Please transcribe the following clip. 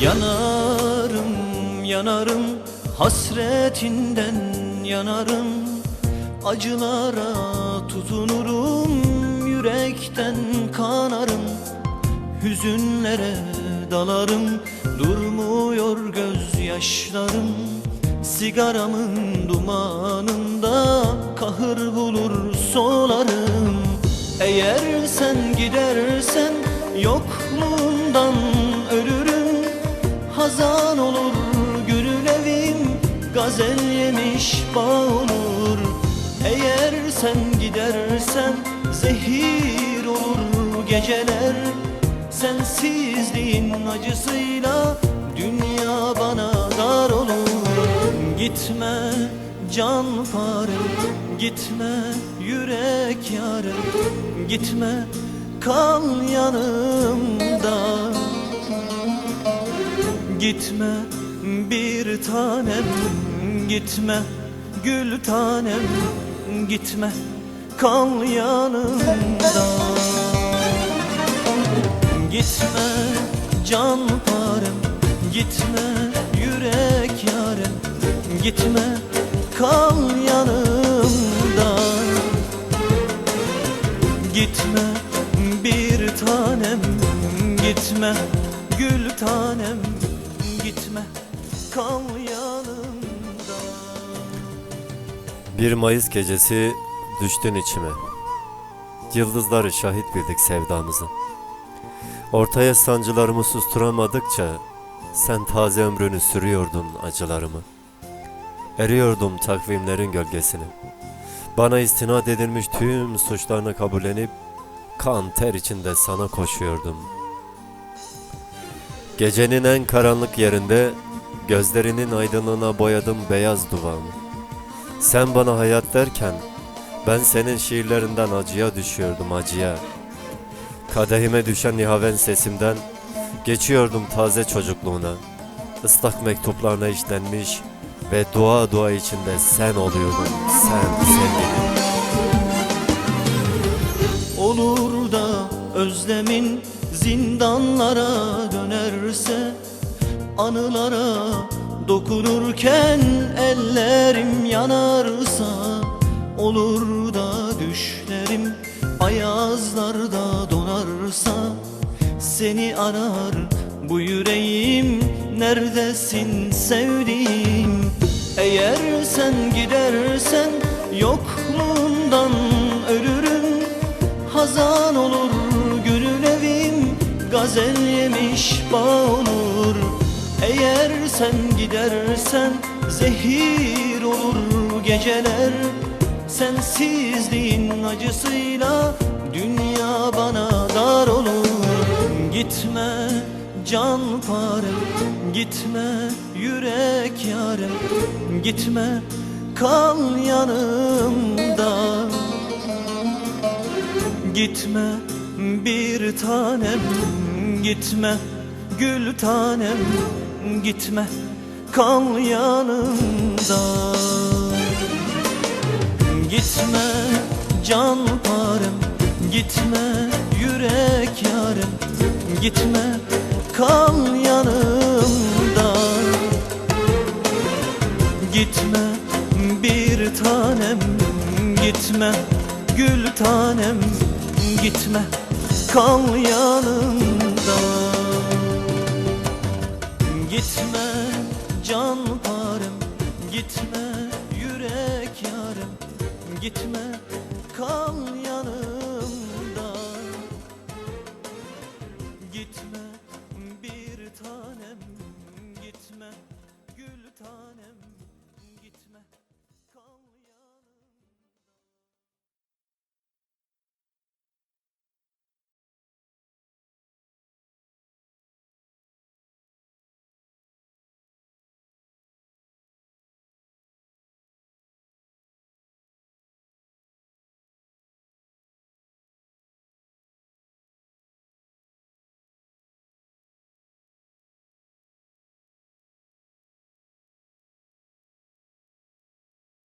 Yanarım, yanarım, hasretinden yanarım. Acılara tutunurum, yürekten kanarım. Hüzünlere dalarım, durmuyor gözyaşlarım. Sigaramın dumanında kahır bulur solarım. Eğer sen gidersen yokluğundan ölürüm. Hazan olur gülün evim, gazel yemiş bağ olur. Eğer sen gidersen zehir olur geceler. Sensizliğin acısıyla dünya bana dar olur. Gitme canparem, gitme yürek yarem. Gitme, kal yanımda. Gitme bir tanem, gitme gül tanem. Gitme, kal yanımda. Gitme canparem, gitme yürek yarem. Gitme, kal yanımda. Gitme bir tanem, gitme gül tanem. Gitme, kal yanımda. 1 Mayıs gecesi düştün içime. Yıldızları şahit bildik sevdamızı. Ortaya sancılarımı susturamadıkça sen taze ömrünü sürüyordun acılarımı. Eriyordum takvimlerin gölgesini. Bana istinad edilmiş tüm suçlarını kabullenip kan ter içinde sana koşuyordum. Gecenin en karanlık yerinde gözlerinin aydınlığına boyadım beyaz duvağımı. Sen bana hayat derken ben senin şiirlerinden acıya düşüyordum, acıya. Kadehime düşen nihaven sesimden geçiyordum taze çocukluğuna. Islak mektuplarına işlenmiş ve dua dua içinde sen oluyordun, sen sevgilim. Olur da özlemin zindanlara dönerse, anılara dokunurken ellerim yanarsa, olur da düşlerim ayazlarda donarsa, seni arar bu yüreğim, neredesin sevdiğim? Eğer sen gidersen yokluğundan ölürüm. Hazan olur gülün evim, gazel yemiş bağ olur. Eğer sen gidersen zehir olur geceler. Sensizliğin acısıyla dünya bana dar olur. Gitme canparem, gitme yürek yarem. Gitme, kal yanımda. Gitme bir tanem, gitme gül tanem. Gitme, kal yanımda. Gitme canparem, gitme yürek yarem. Gitme, kal yanımda. Gitme bir tanem, gitme gül tanem. Gitme, kal yanımda. Gitme canparem, gitme yürek yarem. Gitme, kal yanımda.